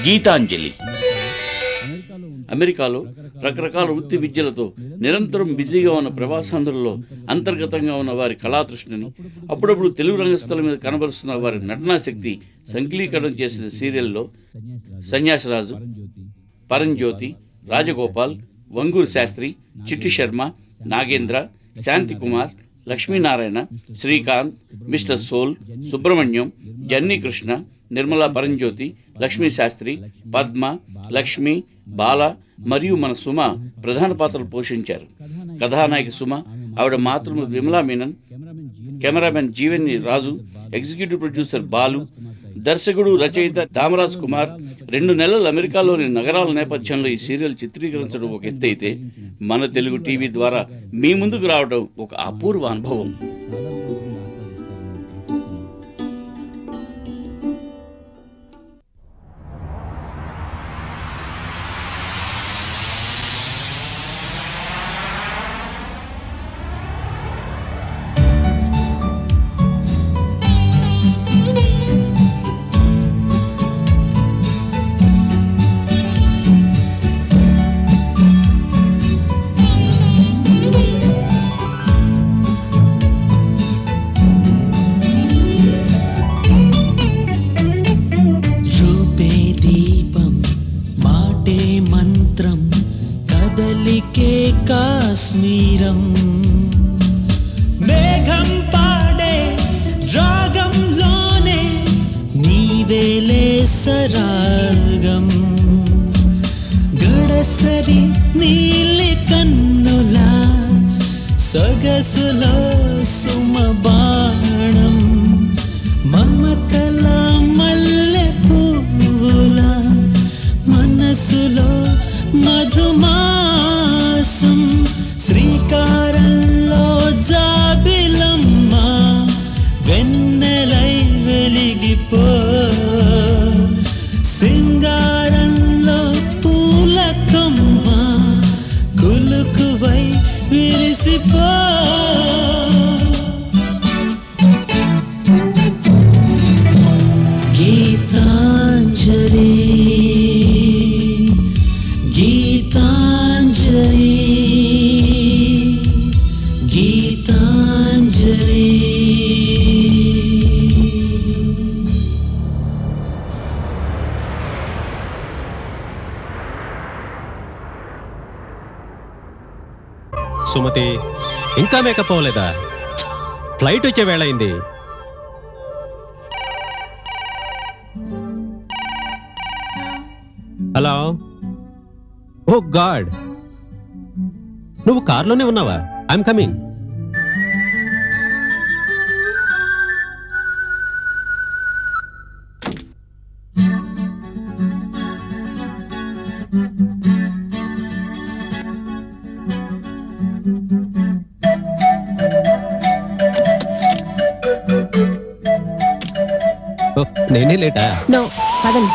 గీతాంజలి. అమెరికాలో రకరకాల వృత్తి విద్యలతో నిరంతరం బిజీగా ఉన్న ప్రవాసాంధ్రులలో అంతర్గతంగా ఉన్న వారి కళాతృష్ణని, అప్పుడప్పుడు తెలుగు రంగస్థల మీద కనబరుస్తున్న వారి నటనా శక్తి సంకలీకరణం చేసిన సీరియల్లో సన్యాసరాజు, పరంజ్యోతి, రాజగోపాల్, వంగూరు శాస్త్రి, చిట్టి శర్మ, నాగేంద్ర, శాంతికుమార్, లక్ష్మీనారాయణ, శ్రీకాంత్, మిస్టర్ సోల్, సుబ్రహ్మణ్యం, జన్నీ కృష్ణ, నిర్మలా పరంజ్యోతి, లక్ష్మీ శాస్త్రి, పద్మ, లక్ష్మి, బాల మరియు మన సుమ ప్రధాన పాత్రలు పోషించారు. కథానాయక సుమ, ఆవిడ మాతృమూర్తి విమలా మీనన్, కెమెరామెన్ జీవన్ని రాజు, ఎగ్జిక్యూటివ్ ప్రొడ్యూసర్ బాలు, దర్శకుడు రచయిత దామరాజ్ కుమార్. 2 నెలలు అమెరికాలోని నగరాల నేపథ్యంలో ఈ సీరియల్ చిత్రీకరించడం ఒక ఎత్తు అయితే, మన తెలుగు టీవీ ద్వారా మీ ముందుకు రావడం ఒక అపూర్వ అనుభవం. కాశ్మీరం మేఘం పాడే రాగంలోనే నీవేలే సరాగం గడసరి నీలి కన్నులా సొగసులో సుమబాణం మమతల మల్లె పువ్వులా మనసులో మధుమాసం శ్రీకారంలో జాబిలమ్మ వెన్నెలై వెలిగిపో సింగారంలో పూలకమ్మ కులుకువై విరిసిపో గీతాంజలి గీతాంజలి గీతాంజలి. సుమతి, ఇంకా మేకప్ అవ్వలేదా? ఫ్లైట్ వచ్చే వేళ అయింది. హలో. ఓ గాడ్, నువ్వు కార్లోనే ఉన్నావా? I'm coming. నేనే లేటా? నో, పదండి.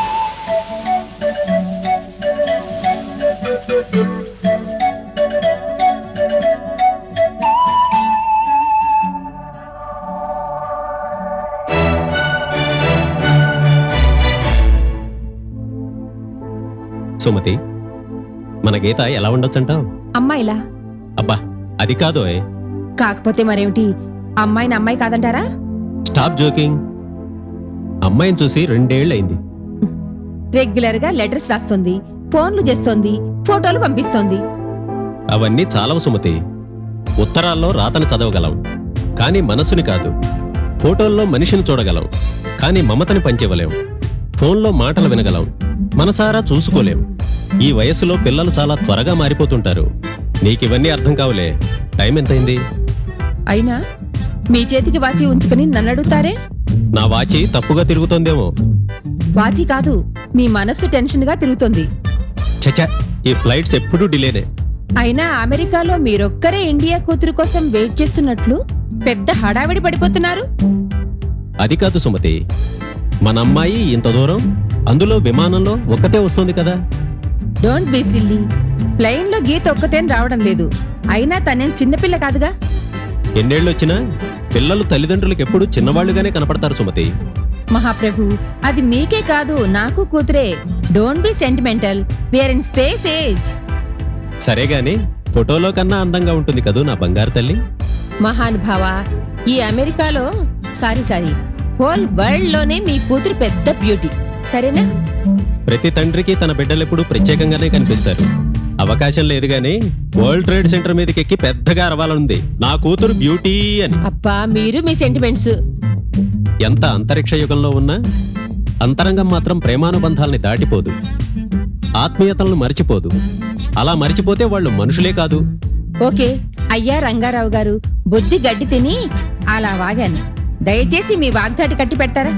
సుమతి, మన గీత ఎలా ఉండొచ్చంటావు? అమ్మాయిలా? అబ్బా, అది కాదు. కాకపోతే మరేమిటి, అమ్మాయిని అమ్మాయి కాదంటారా? Stop joking. అమ్మాయిని చూసి 2 ఏళ్లయింది. రెగ్యులర్ గా లెటర్స్ రాస్తోంది, ఫోన్లు చేస్తోంది, ఫోటోలు పంపిస్తోంది. అవన్నీ చాలవు సుమతి. ఉత్తరాల్లో రాతను చదవగలం, కానీ మనసుని కాదు. ఫోటోల్లో మనిషిని చూడగలం, కానీ మమతని పంచివ్వలేం. ఫోన్లో మాటలు వినగలం, మనసారా చూసుకోలేం. ఈ వయసులో పిల్లలు చాలా త్వరగా మారిపోతుంటారు. నీకివన్నీ అర్థం కావులే. టైం ఎంతైంది? అయినా మీ చేతికి వాచి ఉంచుకుని నన్ను అడుగుతారే? నా వాచి తప్పుగా తిరుగుతోందేమో. వాచి కాదు, మీ మనస్సు టెన్షన్ గా తిరుగుతుంది. చచా, ఈ ఫ్లైట్స్ ఎప్పుడూ డిలేనే. అయినా అమెరికాలో మీరొక్కరే ఇండియా కూతురు కోసం వెయిట్ చేస్తున్నట్లు పెద్ద హడావిడి పడిపోతున్నారు. అది కాదు సుమతి, మన అమ్మాయి ఇంత దూరం, అందులో విమానంలో ఒక్కతే వస్తుంది కదా. Don't be silly. ప్లెయిన్ లో గీత ఒక్కతేని రావడం లేదు. అయినా తనేం చిన్నపిల్ల కాదుగా. ఎన్నేళ్ళొచ్చినా పిల్లలు తల్లిదండ్రులకు ఎప్పుడు చిన్నవాళ్లుగానే కనపడతారు సుమతి. మహాప్రభు, అది మీకే కాదు నాకు కూతురే. Don't be sentimental, we are in space age. సరే గాని ఫోటోలో కన్నా అందంగా ఉంటుంది కదూ నా బంగారు తల్లి. మహానుభావ, ఈ అమెరికాలో సారీ హోల్ వరల్డ్ లోనే మీ కూతురు పెద్ద బ్యూటీ, సరేనా? ప్రతి తండ్రికి తన బిడ్డలెప్పుడు ప్రత్యేకంగానే కనిపిస్తారు. అవకాశం లేదు గాని వరల్డ్ ట్రేడ్ సెంటర్ మీదకి ఎక్కి పెద్దగా అరవాలనుంది నా కూతురు బ్యూటీ అని. అప్పా, మీరు మీ సెంటిమెంట్స్. ఎంత అంతరిక్ష యుగంలో ఉన్నా అంతరంగం మాత్రం ప్రేమానుబంధాల్ని దాటిపోదు, ఆత్మీయతలను మరిచిపోదు. అలా మరిచిపోతే వాళ్ళు మనుషులే కాదు. ఓకే అయ్యా రంగారావు గారు, బుద్ధి గడ్డి తిని అలా వాగాను. దయచేసి మీ వాగ్దాటి కట్టి పెడతారా?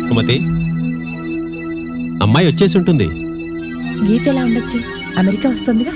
సుమతి, అమ్మాయి వచ్చేసి ఉంటుంది. గీత ఎలా ఉండొచ్చు, అమెరికా వస్తుందిగా.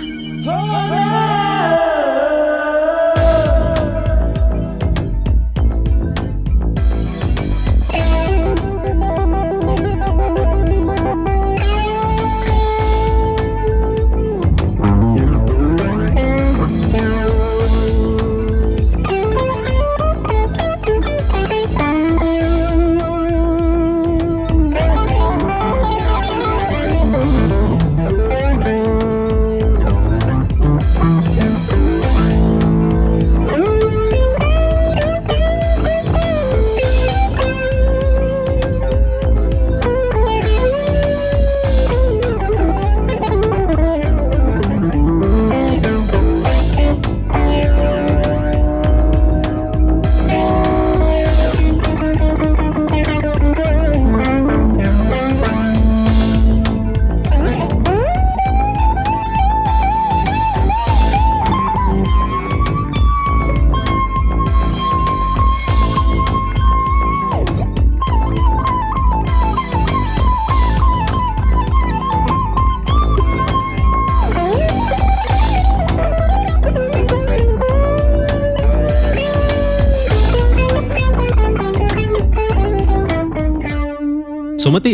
సుమతి,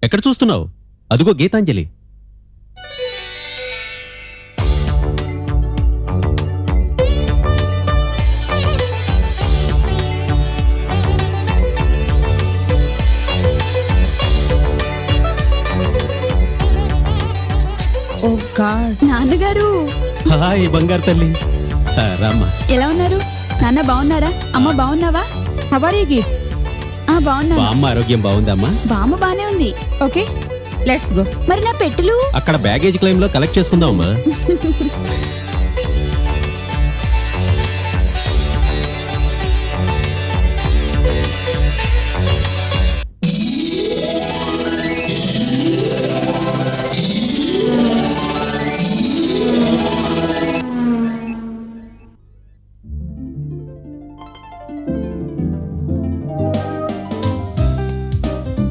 ఎక్కడ చూస్తున్నావు? అదుగో గీతాంజలి. Oh God. నాన్నగారు హాయ్ బంగారు తల్లి. రామ్మా. ఎలా ఉన్నారు? నాన్న బాగున్నారా? అమ్మ బాగున్నావా? How are you Geet? బాగున్నాను. బామ్మ ఆరోగ్యం బాగుందమ్మా? బామ్మ బానే ఉంది. Okay let's go. మరి నా పెట్టెలు? అక్కడ బ్యాగేజ్ క్లెయిమ్ లో కలెక్ట్ చేసుకుందామమ్మా.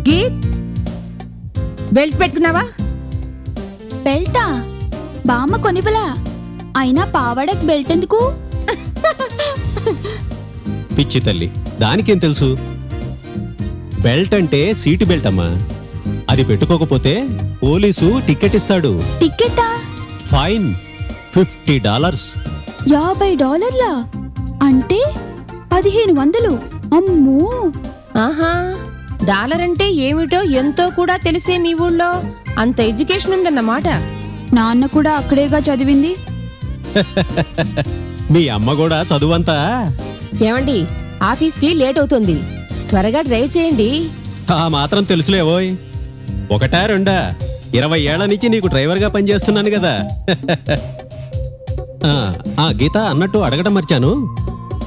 గీత్, బెల్ట్ పెట్టుకున్నావా? బెల్టా? బామ్మ కొనివలా? అయినా పావడక్ బెల్ట్ ఎందుకు? పిచ్చి తల్లి, దానికేం తెలుసు? బెల్ట్ అంటే సీటు బెల్ట్ అమ్మా. అది పెట్టుకోకపోతే పోలీసు టికెట్ ఇస్తాడు. టికెటా? ఫైన్ $50. $50? అంటే 1500. అమ్మో. ఆహా, డాలర్ అంటే ఏమిటో ఎంతో కూడా తెలిసే మీ ఊళ్ళో అంత ఎడ్యుకేషన్ ఉందన్నమాట. నాన్న కూడా అక్కడేగా చదివింది. మీ అమ్మ కూడా చదువంతా? ఏమండి, ఆఫీస్కి లేట్ అవుతుంది, త్వరగా డ్రైవ్ చేయండి. ఆ మాత్రం తెలుసులేవోయ్. ఒకటా రెండా? 20 ఏళ్ల నుంచి నీకు డ్రైవర్గా పనిచేస్తున్నాను కదా. గీత, అన్నట్టు అడగడం మర్చాను,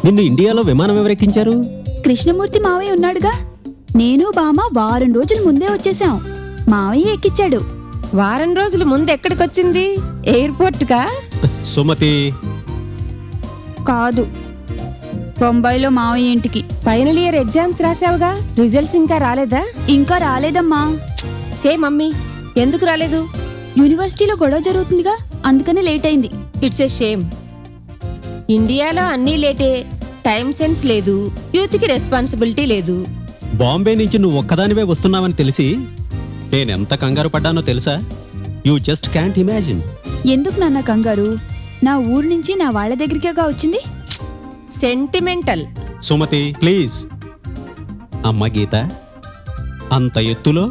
నిన్ను ఇండియాలో విమానం ఎవరెక్కించారు? కృష్ణమూర్తి మావయ్య ఉన్నాడుగా. నేను బామ్మ వారం రోజుల ముందే వచ్చేసాం. మావయ్య ఎక్కిచ్చాడు. వారం రోజుల ముందు ఎక్కడికొచ్చింది? ఎయిర్పోర్ట్ కా? సుమతి, కాదు, బొంబాయిలో మావయ్య ఇంటికి. ఫైనల్ ఇయర్ ఎగ్జామ్స్ రాసావుగా, రిజల్ట్స్ ఇంకా రాలేదా? ఇంకా రాలేదమ్మా. Same mummy. ఎందుకు రాలేదు? యూనివర్సిటీలో గొడవ జరుగుతుందిగా, అందుకని లేట్ అయింది. It's a shame. ఇండియాలో అన్నీ లేటే. టైం సెన్స్ లేదు, యూత్ కి రెస్పాన్సిబిలిటీ లేదు. బాంబే నుంచి నువ్వు ఒక్కదానివే వస్తున్నావని తెలిసి నేనెంత కంగారు పడ్డానో తెలుసా? You just can't imagine. ఎందుకు నాన్న కంగారు? నా ఊరు నుంచి నా వాళ్ళ దగ్గరికేగా వచ్చింది. సెంటిమెంటల్. సుమతి ప్లీజ్. అమ్మ గీత, అంత ఎత్తులో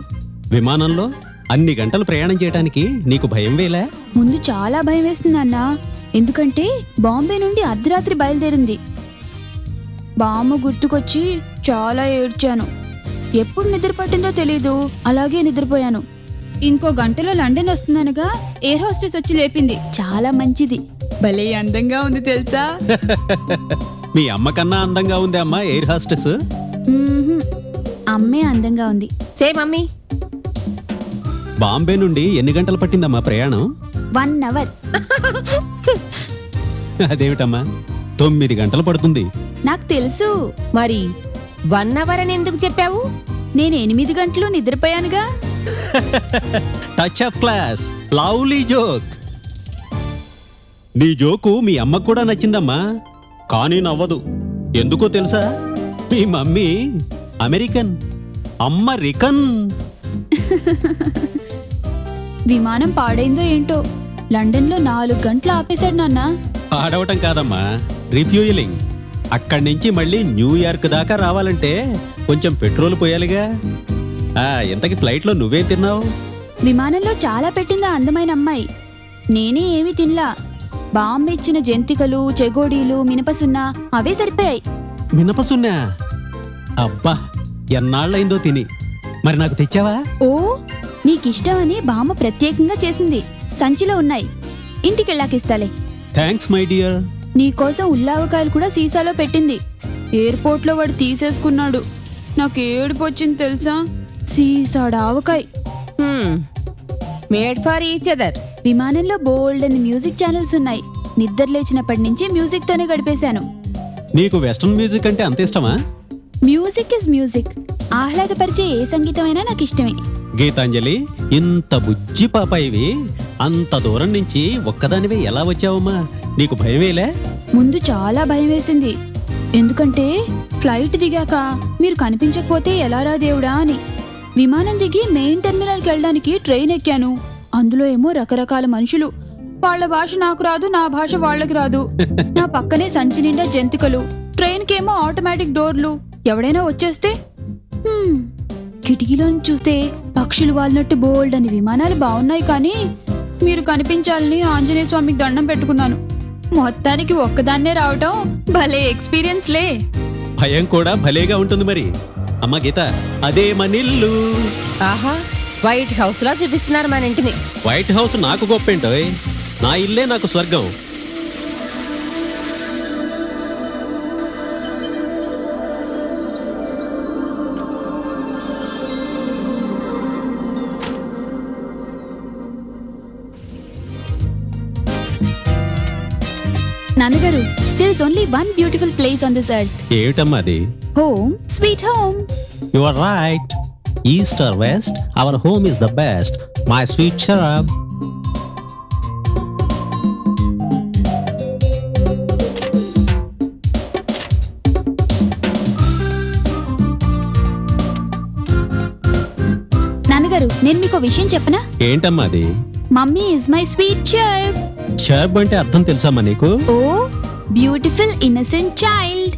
విమానంలో అన్ని గంటలు ప్రయాణం చేయడానికి నీకు భయం వేలా? ముందు చాలా భయం వేస్తుంది నాన్న. ఎందుకంటే బాంబే నుండి అర్ధరాత్రి బయలుదేరింది. బామ్మ గుర్తుకొచ్చి చాలా ఏడ్చాను. ఎప్పుడు నిద్ర పట్టిందో తెలీదు, అలాగే నిద్రపోయాను. ఇంకో గంటలో లండన్ వస్తున్నానుగా ఎయిర్ హోస్టెస్ వచ్చి లేపింది. చాలా మంచిది, భలే అందంగా ఉంది తెలుసా. మీ అమ్మ కన్నా అందంగా ఉంది అమ్మా ఎయిర్ హాస్టెస్. మ్మ్హ్మ్. అమ్మే అందంగా ఉంది. Same mummy. బాంబే నుండి ఎన్ని గంటలు పట్టిందమ్మా ప్రయాణం? 1 hour. అదేమిటమ్మా 9 గంటలు పడుతుంది. నాకు తెలుసు. మరి 1 hour అని ఎందుకు చెప్పావు? నేను 8 గంటలు నిద్రపోయానుగా. Touch of class, lovely joke. నీ జోకు మీ అమ్మకు కూడా నచ్చిందమ్మా, కానీ నవ్వదు. ఎందుకో తెలుసా? మీ మమ్మీ అమెరికన్, అమ్మ రికన్. విమానం పాడైందో ఏంటో, లండన్లో 4 గంటలు ఆపేశాడు నాన్న. ఆడవటం కాదమ్మా, రిఫ్యూయలింగ్. అక్కడి నుంచి మళ్ళీ న్యూయార్క్ దాకా రావాలంటే కొంచెం పెట్రోల్ పోయాలిగా. ఇంతకీ ఫ్లైట్లో నువ్వేం తిన్నావు? విమానంలో చాలా పెట్టిందా అందమైన అమ్మాయి. నేనే ఏమీ తినలా. బామ్మ ఇచ్చిన జంతికలు, చెగోడీలు, మినపసున్న అవే సరిపోయాయి. మినపసున్నా? అబ్బా, ఎన్నాళ్ళైందో తిని. మరి నాకు తెచ్చావా? ఓ, నీకిష్టమని బామ్మ ప్రత్యేకంగా చేసింది. సంచిలో ఉన్నాయి, ఇంటికెళ్ళాకిస్తాలే. Thanks my dear. నీకోసం ఉల్లావకాయలు కూడా సీసాలో పెట్టింది. ఎయిర్పోర్ట్లో వాడు తీసేసుకున్నాడు. నాకు ఏడుపు వచ్చింది తెలుసా. సీసాడు ఆవకాయ. Made for each other. విమానంలో బోల్డ్ అని మ్యూజిక్ ఛానల్స్ ఉన్నాయి. నిద్ర లేచినప్పటి నుంచి మ్యూజిక్ తోనే గడిపేశాను. నీకు వెస్ట్రన్ మ్యూజిక్ అంటే అంత ఇష్టమా? Music is music. ఆహ్లాదపరిచే ఏ సంగీతమైనా నాకు ఇష్టమే. గీతాంజలి, ఇంత బుజ్జి పాపాయివి అంత దూరం నుంచి ఒక్కదానివే ఎలా వచ్చావమ్మా? నీకు భయమేలే? ముందు చాలా భయం వేసింది. ఎందుకంటే ఫ్లైట్ దిగాక మీరు కనిపించకపోతే ఎలారా దేవుడా అని. విమానం దిగి మెయిన్ టెర్మినల్కి వెళ్ళడానికి ట్రైన్ ఎక్కాను. అందులో ఏమో రకరకాల మనుషులు. వాళ్ళ భాష నాకు రాదు, నా భాష వాళ్ళకి రాదు. నా పక్కనే సంచి నిండా జంతికలు. ట్రైన్కేమో ఆటోమేటిక్ డోర్లు. ఎవడైనా వచ్చేస్తే కిటికీలో చూస్తే పక్షులు వాలినట్టు బోల్డ్ అని విమానాలు బాగున్నాయి. కానీ మీరు కనిపించాలని ఆంజనేయ స్వామికి దండం పెట్టుకున్నాను. మొత్తానికి ఒక్కదాన్నే రావటం భలే ఎక్స్పీరియన్స్ లే. భయం కూడా భలేగా ఉంటుంది మరి. అమ్మ గీత, అదే మనిల్లు. ఆహా, వైట్ హౌస్ లా చూపిస్తున్నారు మన ఇంటిని. వైట్ హౌస్ నాకు గొప్పేంటోయ్, నా ఇల్లే నాకు స్వర్గం. నాన్నగారు, there is only one beautiful place on this earth. ఏమిటమ్మా అది? Home, sweet home. You are right. East or west, our home is the best, my sweet షరాబ్. నాన్నగారు, నేను మీకు విషయం చెప్పనా? ఏంటమ్మా అది? మమ్మీ ఇస్ మై స్వీట్ షర్బ్. షర్బ్ అంటే అర్థం తెలుసమ్మా నీకు? Oh, beautiful innocent child.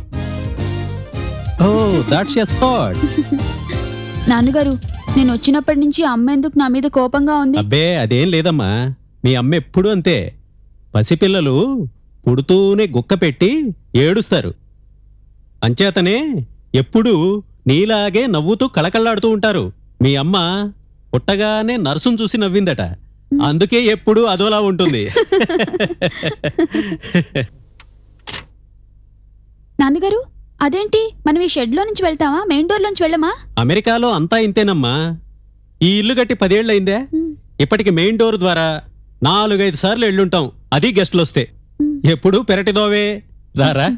Oh, that's a spot. నాన్నగారు, నేను వచ్చినప్పటి నుంచి అమ్మ ఎందుకు నా మీద కోపంగా ఉంది? అబ్బే అదేం లేదమ్మా, మీ అమ్మ ఎప్పుడూ అంతే. పసిపిల్లలు పుడుతూనే గుక్క పెట్టి ఏడుస్తారు. అంచేతనే ఎప్పుడూ నీలాగే నవ్వుతూ కళకళలాడుతూ ఉంటారు. మీ అమ్మ పుట్టగానే నర్సును చూసి నవ్విందట, అందుకే ఎప్పుడూ అదోలా ఉంటుంది. నాన్నగారు, అదేంటి, మనం ఈ షెడ్ లో నుంచి వెళ్తామా, మెయిన్ డోర్ నుంచి వెళ్ళమా? అమెరికాలో అంతా ఇంతేనమ్మా. ఈ ఇల్లు కట్టి 10 ఏళ్ళయిందే. ఇప్పటికి మెయిన్ డోర్ ద్వారా 4-5 సార్లు వెళ్ళుంటాం, అది గెస్ట్లు వస్తే. ఎప్పుడు పెరటిదోవే. రారా.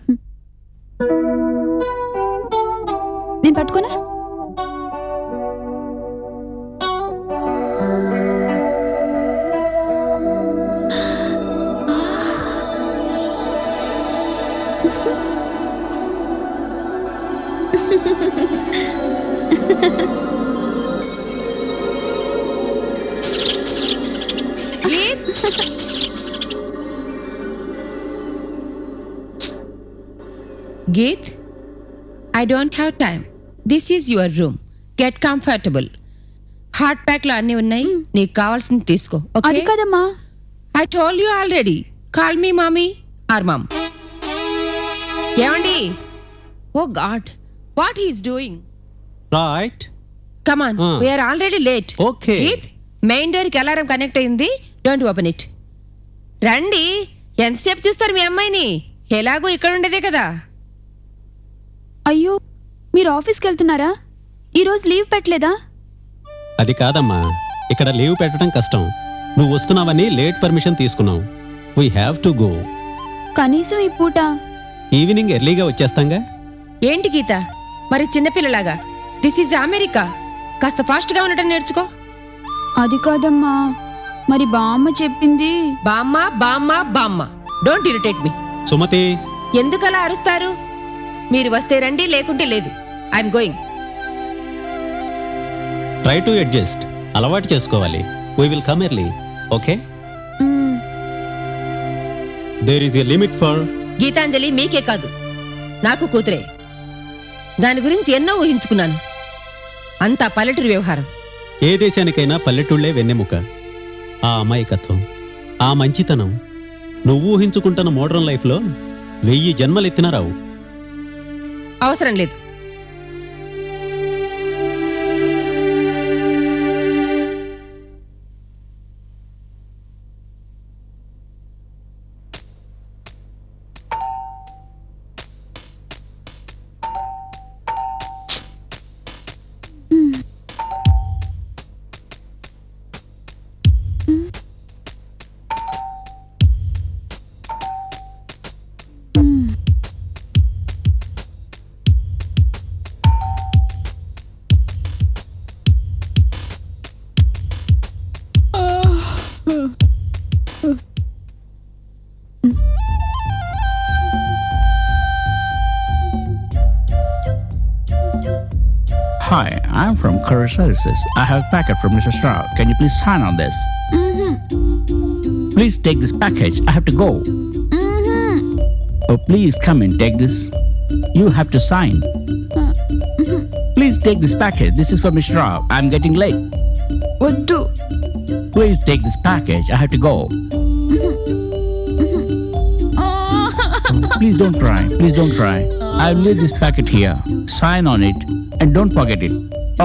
నేను పట్టుకోనా? Geet, I don't have time. This is your room. Get comfortable. Hot pack లో అన్ని ఉన్నాయి, నీకు కావాల్సింది తీసుకో. అది కాదమ్మా. I told you already. Call me mommy or mom. ఏమండి? Oh God, what he is doing? Right. Come on, we are already late. Okay. Geet, main door కి అలారం కనెక్ట్ అయింది. Don't open it. రండి, ఎంతసేపు చూస్తారు మీ అమ్మాయిని? ఎలాగో ఇక్కడ ఉండేదే కదా. అయ్యో, మీరు ఆఫీస్కి వెళ్తున్నారా? ఈరోజు లీవ్ పెట్టలేదా? అది కాదమ్మా, ఇక్కడ లీవ్ పెట్టడం కష్టం. నువ్వు వస్తున్నావని లేట్ పర్మిషన్ తీసుకున్నావు. We have to go. కనీసం ఈ పూట ఈవినింగ్ ఎర్లీగా వచ్చేస్తాంగా. ఏంటి గీత, మరి చిన్నపిల్లలాగా? This is America. కాస్త ఫాస్ట్ గా ఉండటం నేర్చుకో. అది కాదమ్మా, మరి బామ్మ చెప్పింది. బామ్మ బామ్మ బామ్మ. Don't irritate me. సుమతి, ఎందుకలా అరుస్తారు? మీరు వస్తే రండి, లేకుంటే లేదు. I'm going. Try to adjust. అలవాటు చేసుకోవాలి. We will come early. Okay? Hmm. There is a limit for. Geetanjali మీకే కాదు, నాకు కూతురే. దాని గురించి ఎన్నో ఊహించుకున్నాను. అంతా పల్లెటూరు వ్యవహారం. ఏ దేశానికైనా పల్లెటూళ్లే వెన్నెముక. ఆ అమాయకత్వం, ఆ మంచితనం నువ్వు ఊహించుకుంటున్న మోడర్న్ లైఫ్లో 1000 జన్మలెత్తినా రావు. అవసరం లేదు. Hi, I'm from Courier Services. I have a packet from Mr. Strauss. Can you please sign on this? Please take this package. I have to go. Oh, please come and take this. You have to sign. Please take this package. This is for Mr. Strauss. I'm getting late. వద్దు. Please take this package. I have to go. Please don't try. Please don't try. I'll leave this packet here. Sign on it and don't forget it.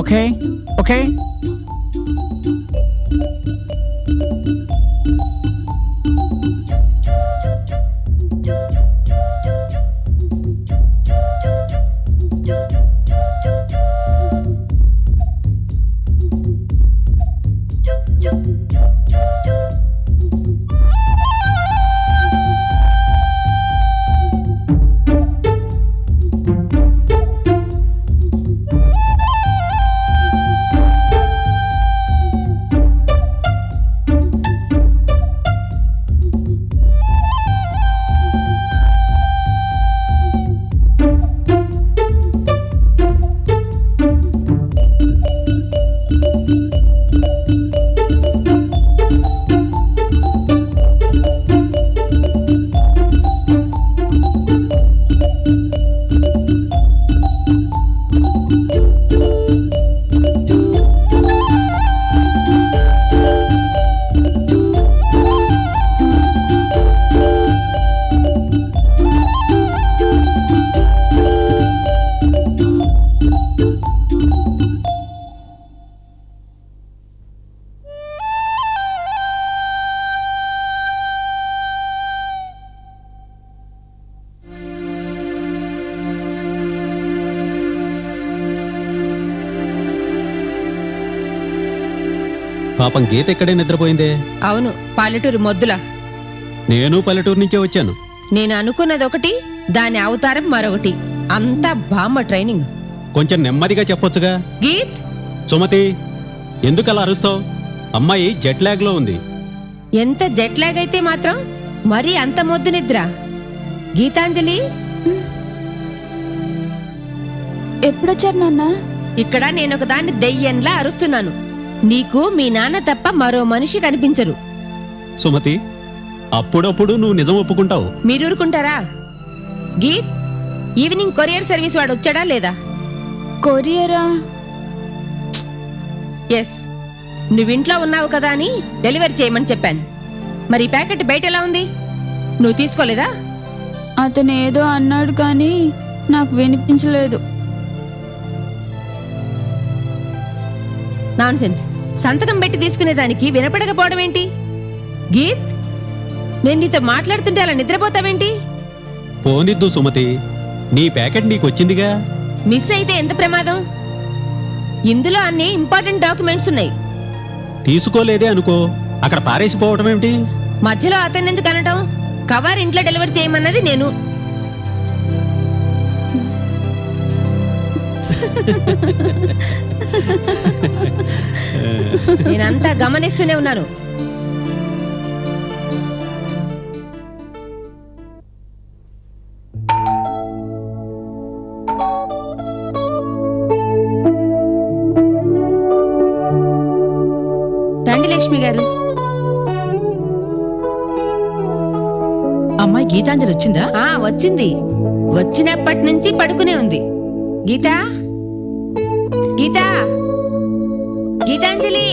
Okay? Okay? పాపం గీత ఎక్కడే నిద్రపోయిందే. అవును, పల్లెటూరు మొద్దులా. నేను పల్లెటూరు నుంచే వచ్చాను. నేను అనుకున్నది ఒకటి, దాని అవతారం మరొకటి. అంతా బామ్మ ట్రైనింగ్. కొంచెం నెమ్మదిగా చెప్పొచ్చుగా. గీత్, సుమతి, ఎందుకలా అరుస్తావు? అమ్మాయి జెట్ లాగ్ లో ఉంది. ఎంత జెట్ లాగ్ అయితే మాత్రం మరీ అంత మొద్దు నిద్ర. గీతాంజలి, ఎప్పుడొచ్చారు నాన్న? ఇక్కడ నేనొక దాన్ని దెయ్యంలా అరుస్తున్నాను. నీకు మీ నాన్న తప్ప మరో మనిషి కనిపించరు. సుమతి, అప్పుడప్పుడు నువ్వు నిజం ఒప్పుకుంటావు. మీరు ఊరుకుంటారా? గీత్, ఈవినింగ్ కొరియర్ సర్వీస్ వాడు వచ్చాడా లేదా? కొరియరా? ఎస్, నువ్వింట్లో ఉన్నావు కదా అని డెలివరీ చేయమని చెప్పాను. మరి ఈ ప్యాకెట్ బయట ఎలా ఉంది? నువ్వు తీసుకోలేదా? అతను ఏదో అన్నాడు కానీ నాకు వినిపించలేదు. నాన్సెన్స్. సంతకం పెట్టి తీసుకునేదానికి వినపడకపోవడం ఏంటి? గీత్, నేను నీతో మాట్లాడుతుంటే అలా నిద్రపోతావేంటి? పోనిద్దు సుమతి, నీ ప్యాకెట్ నీకొచ్చిందిగా. మిస్ అయితే ఎంత ప్రమాదం? ఇందులో అన్ని ఇంపార్టెంట్ డాక్యుమెంట్స్ ఉన్నాయి. తీసుకోలేదే అనుకో, అక్కడ పారేసిపోవటం ఏమిటి? మధ్యలో అతన్ని ఎందుకు అనటం? కవర్ ఇంట్లో డెలివరీ చేయమన్నది నేను. నేనంతా గమనిస్తూనే ఉన్నాను. రండి లక్ష్మి గారు. అమ్మాయి గీతాంజలి వచ్చిందా? వచ్చింది. వచ్చినప్పటి నుంచి పడుకునే ఉంది. గీతా, గీతా, గీతాంజలి.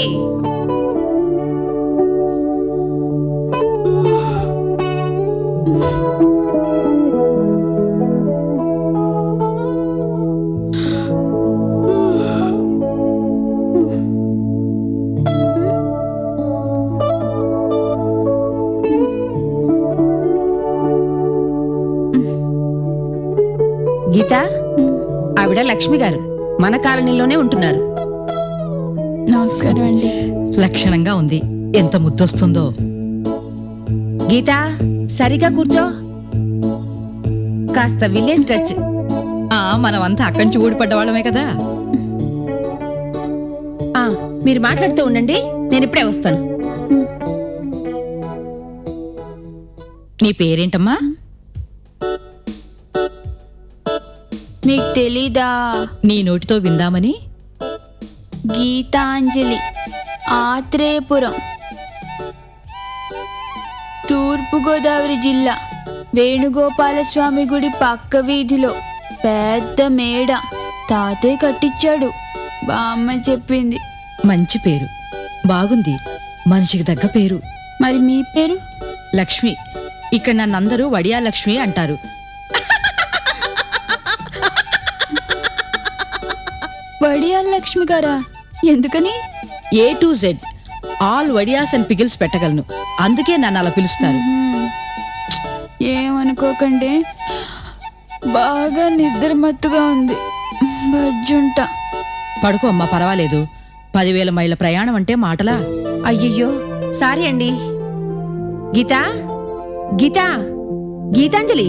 గీతా, ఆవిడ లక్ష్మి గారు, మన కాలనీలోనే ఉంటున్నారు. నమస్కారం అండి. లక్షణంగా ఉంది. ఎంత ముద్దొస్తుందో. గీతా, సరిగా కూర్చో. కాస్త విలేజ్ టచ్. మనమంతా అక్కడి నుంచి ఊడిపడ్డ వాళ్ళమే కదా. మీరు మాట్లాడుతూ ఉండండి, నేను ఇప్పుడే వస్తాను. నీ పేరేంటమ్మా? మీకు తెలీదా? నీ నోటితో విందామని. గీతాంజలి, ఆత్రేయపురం, తూర్పుగోదావరి జిల్లా, వేణుగోపాలస్వామి గుడి పక్క వీధిలో పెద్ద మేడ. తాతయ్య కట్టించాడు, బామ్మ చెప్పింది. మంచి పేరు, బాగుంది. మనిషికి తగ్గ పేరు. మరి మీ పేరు? లక్ష్మి. ఇక్కడ నన్నందరూ వడియా లక్ష్మి అంటారు. వడియాల లక్ష్మి గారా? ఎందుకని? A to Z ఆల్ వడియాస్ అండ్ పిగిల్స్ పెట్టగలను, అందుకే నన్ను అలా పిలుస్తారు. ఏమనుకోకండి, బాగా నిద్ర మత్తుగా ఉంది. బజ్జుంటా. పడుకో అమ్మా, పర్వాలేదు. 10,000 మైళ్ళ ప్రయాణం అంటే మాటలా? అయ్యయ్యో, సారీ అండి. గీతా, గీతా, గీతాంజలి.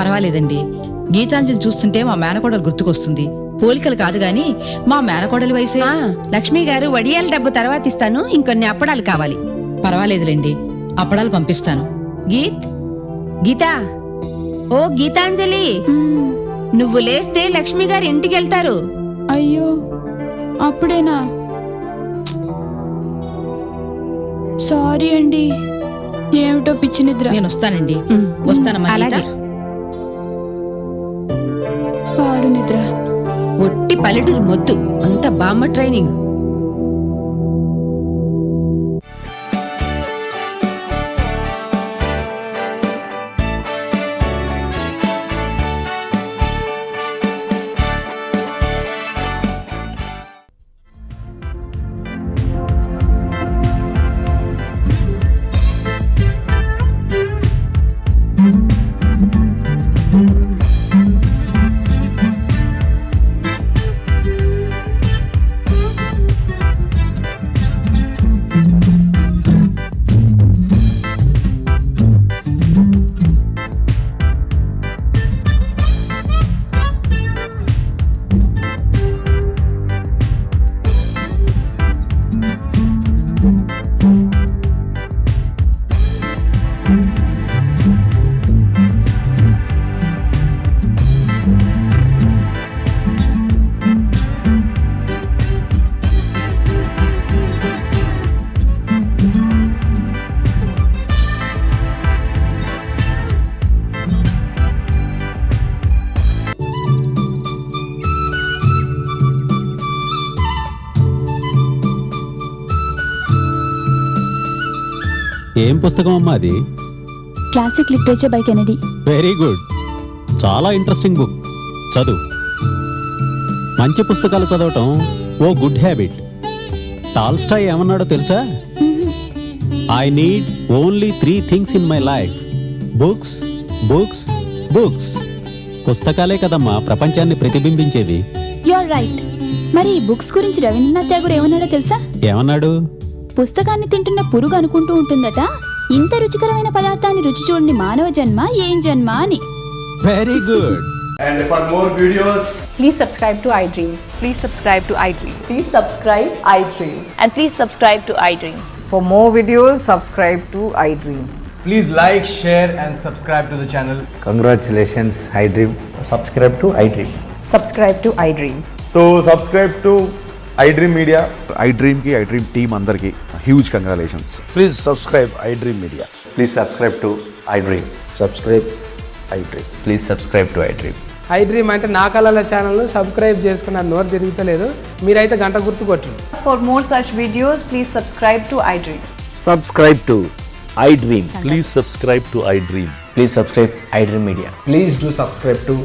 పర్వాలేదండి. గీతాంజలి చూస్తుంటే మా మేనకోడలు గుర్తుకొస్తుంది. పోలికలు కాదు గాని మా మేనకోడలి వయసే. లక్ష్మి గారు, వడియాల డబ్బు తర్వాత ఇస్తాను, ఇంకొన్ని అప్పడాలు కావాలి. పర్వాలేదులేండి, అప్పడాలు పంపిస్తాను. గీత్, గీతా, ఓ గీతాంజలి, నువ్వు లేస్తే లక్ష్మి గారు ఇంటికి వెళ్తారు. అయ్యో, అప్పుడేనా? సారీ అండి. ఏమిటో పిచ్చి నిద్ర. నేను వస్తానండి. వస్తానమ్మా. అలాగే. పాడు నిద్ర. ఒట్టి పల్లెటూరు మొద్దు, అంత బామ్మ ట్రైనింగ్. ఏం పుస్తకం అమ్మా అది? Classic literature by Kennedy. Very good. చాలా ఇంట్రెస్టింగ్ బుక్. చదువు. మంచి పుస్తకాలు చదవటం ఓ గుడ్ హ్యాబిట్. టాల్స్టాయ్ ఏమన్నాడో తెలుసా? I need only 3 things in my life: books, books, books. పుస్తకాలే కదమ్మా ప్రపంచాన్ని ప్రతిబింబించేది. You are right. మరి ఈ బుక్స్ గురించి రవీంద్రనాథ్ ఠాగూర్ ఏమన్నాడో తెలుసా? ఏమన్నాడు? పుస్తకాన్ని తింటున్న పురుగు అనుకుంటూ ఉంటుందట, ఇంత రుచికరమైన పదార్థాన్ని రుచి చూడని మానవ జన్మ ఏం జన్మ అని. Very good. And for more videos, Please subscribe to iDream. Please subscribe to iDream. Please subscribe iDream. And please subscribe to iDream. For more videos, subscribe to iDream. please like, share and subscribe to the channel. Congratulations, iDream. Subscribe to iDream. Subscribe to iDream. So subscribe to iDream Media. iDream ki iDream team andarki huge congratulations. Please subscribe iDream Media. Please subscribe to iDream. Subscribe iDream. Please subscribe to iDream. iDream అంటే నా కళల ఛానల్ను subscribe చేసుకున్న నోరు తిరుగుతలేదు. మీరైతే గంట గుర్తు కొట్టండి. For more such videos, please subscribe to iDream. Subscribe to iDream. Please subscribe to iDream. Please subscribe iDream Media. Please do subscribe to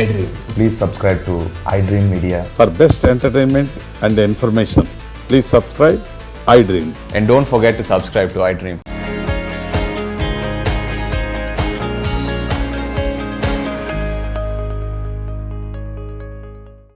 iDream. Please subscribe to iDream Media. For best entertainment and information, please subscribe iDream. And don't forget to subscribe to iDream.